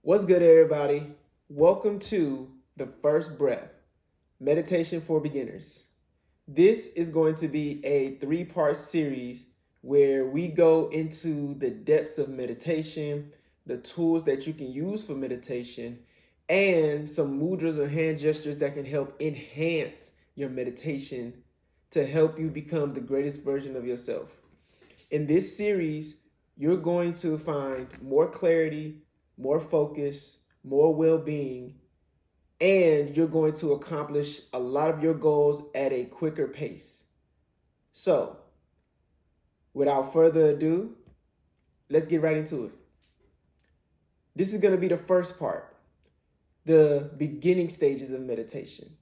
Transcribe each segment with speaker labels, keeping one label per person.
Speaker 1: What's good, everybody? Welcome to the first breath, meditation for beginners. This is going to be a three-part series where we go into the depths of meditation, the tools that you can use for meditation, and some mudras or hand gestures that can help enhance your meditation to help you become the greatest version of yourself. In this series, you're going to find more clarity, more focus, more well-being, and you're going to accomplish a lot of your goals at a quicker pace. So, without further ado, let's get right into it. This is going to be the first part, the beginning stages of meditation.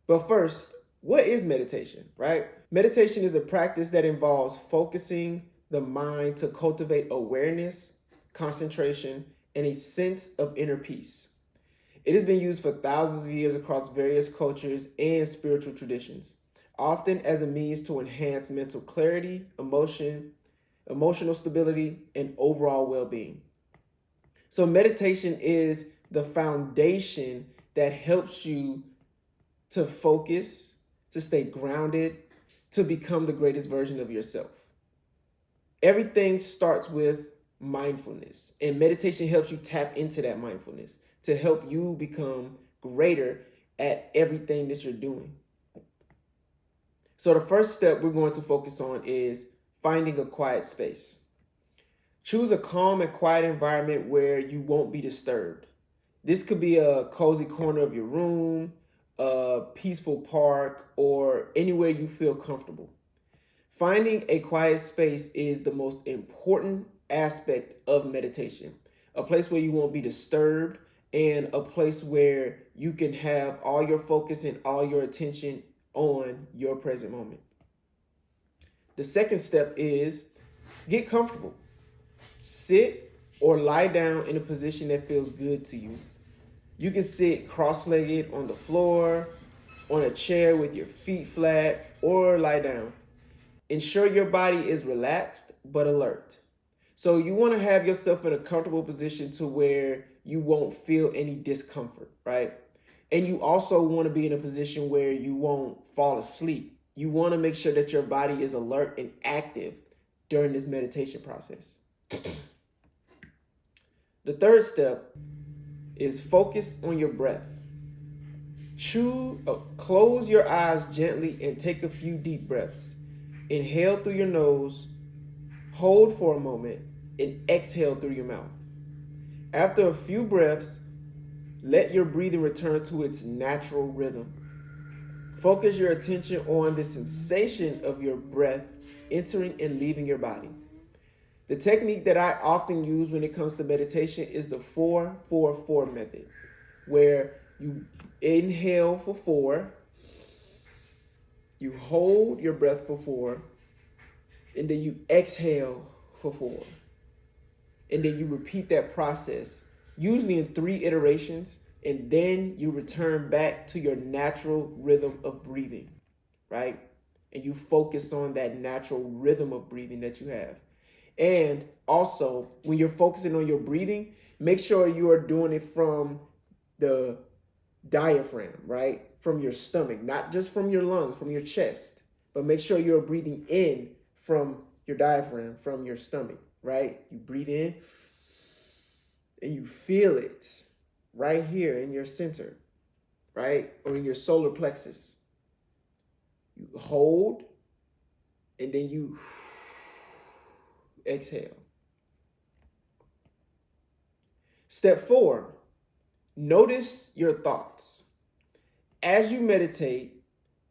Speaker 1: But first, what is meditation, right? Meditation is a practice that involves focusing the mind to cultivate awareness, concentration, and a sense of inner peace. It has been used for thousands of years across various cultures and spiritual traditions, often as a means to enhance mental clarity, emotional stability, and overall well-being. So meditation is the foundation that helps you to focus, to stay grounded, to become the greatest version of yourself. Everything starts with mindfulness, and meditation helps you tap into that mindfulness to help you become greater at everything that you're doing. So the first step we're going to focus on is finding a quiet space. Choose a calm and quiet environment where you won't be disturbed. This could be a cozy corner of your room, a peaceful park, or anywhere you feel comfortable. Finding a quiet space is the most important aspect of meditation. A place where you won't be disturbed and a place where you can have all your focus and all your attention on your present moment. The second step is get comfortable. Sit or lie down in a position that feels good to you. You can sit cross-legged on the floor, on a chair with your feet flat, or lie down. Ensure your body is relaxed but alert. So you want to have yourself in a comfortable position to where you won't feel any discomfort, right? And you also want to be in a position where you won't fall asleep. You want to make sure that your body is alert and active during this meditation process. The third step is focus on your breath. Close your eyes gently and take a few deep breaths. Inhale through your nose, hold for a moment, and exhale through your mouth. After a few breaths, let your breathing return to its natural rhythm. Focus your attention on the sensation of your breath entering and leaving your body. The technique that I often use when it comes to meditation is the 4-4-4 method, where you inhale for 4, you hold your breath for 4, and then you exhale for 4. And then you repeat that process, usually in 3 iterations, and then you return back to your natural rhythm of breathing, right? And you focus on that natural rhythm of breathing that you have. And also, when you're focusing on your breathing, make sure you are doing it from the diaphragm, right? From your stomach, not just from your lungs, from your chest, but make sure you're breathing in from your diaphragm, from your stomach, right? You breathe in and you feel it right here in your center, right? Or in your solar plexus. You hold and then you exhale. Step 4, notice your thoughts. As you meditate,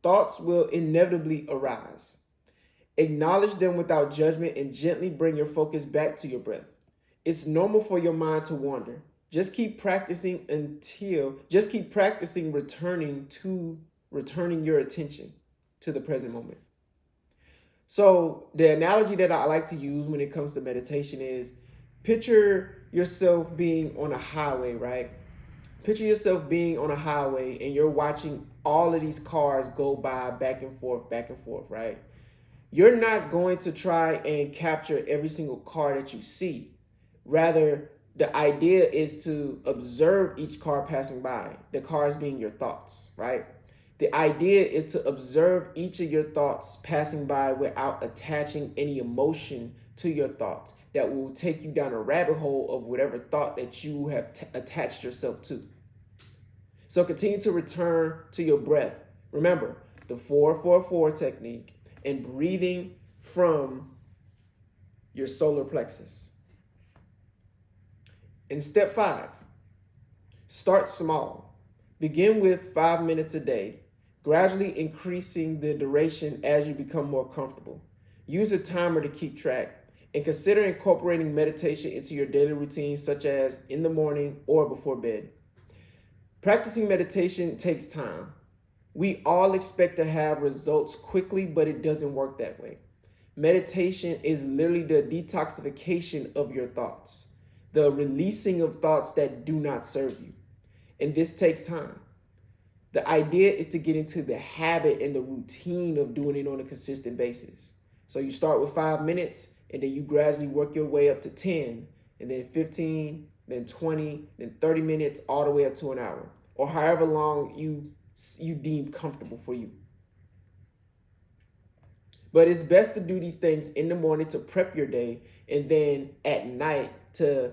Speaker 1: thoughts will inevitably arise. Acknowledge them without judgment and gently bring your focus back to your breath. It's normal for your mind to wander. Just keep practicing returning your attention to the present moment. So the analogy that I like to use when it comes to meditation is picture yourself being on a highway, right? Picture yourself being on a highway and you're watching all of these cars go by back and forth, right? You're not going to try and capture every single car that you see. Rather, The idea is to observe each car passing by, the cars being your thoughts, right? The idea is to observe each of your thoughts passing by without attaching any emotion to your thoughts that will take you down a rabbit hole of whatever thought that you have attached yourself to. So continue to return to your breath. Remember the 4-4-4 technique and breathing from your solar plexus. In step 5, start small. Begin with 5 minutes a day, gradually increasing the duration as you become more comfortable. Use a timer to keep track and consider incorporating meditation into your daily routine, such as in the morning or before bed. Practicing meditation takes time. We all expect to have results quickly, but it doesn't work that way. Meditation is literally the detoxification of your thoughts, the releasing of thoughts that do not serve you. And this takes time. The idea is to get into the habit and the routine of doing it on a consistent basis. So you start with 5 minutes, and then you gradually work your way up to 10, and then 15, then 20, then 30 minutes, all the way up to an hour, or however long you deem comfortable for you. But it's best to do these things in the morning to prep your day, and then at night to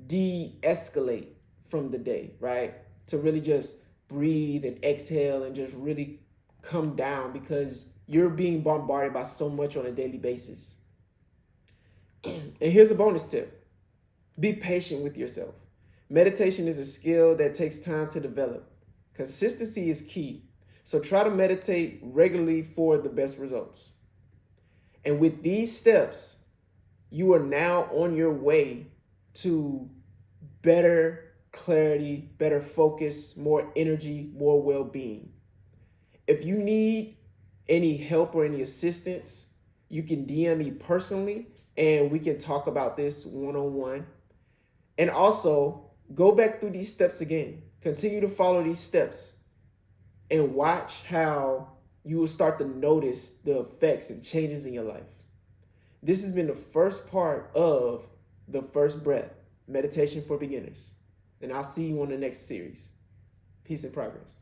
Speaker 1: de-escalate from the day, right? To really just breathe and exhale and just really come down, because you're being bombarded by so much on a daily basis. And here's a bonus tip. Be patient with yourself. Meditation is a skill that takes time to develop. Consistency is key. So try to meditate regularly for the best results. And with these steps, you are now on your way to better clarity, better focus, more energy, more well-being. If you need any help or any assistance, you can DM me personally and we can talk about this one-on-one. And also, go back through these steps again. Continue to follow these steps and watch how you will start to notice the effects and changes in your life. This has been the first part of the first breath, meditation for beginners. And I'll see you on the next series. Peace and progress.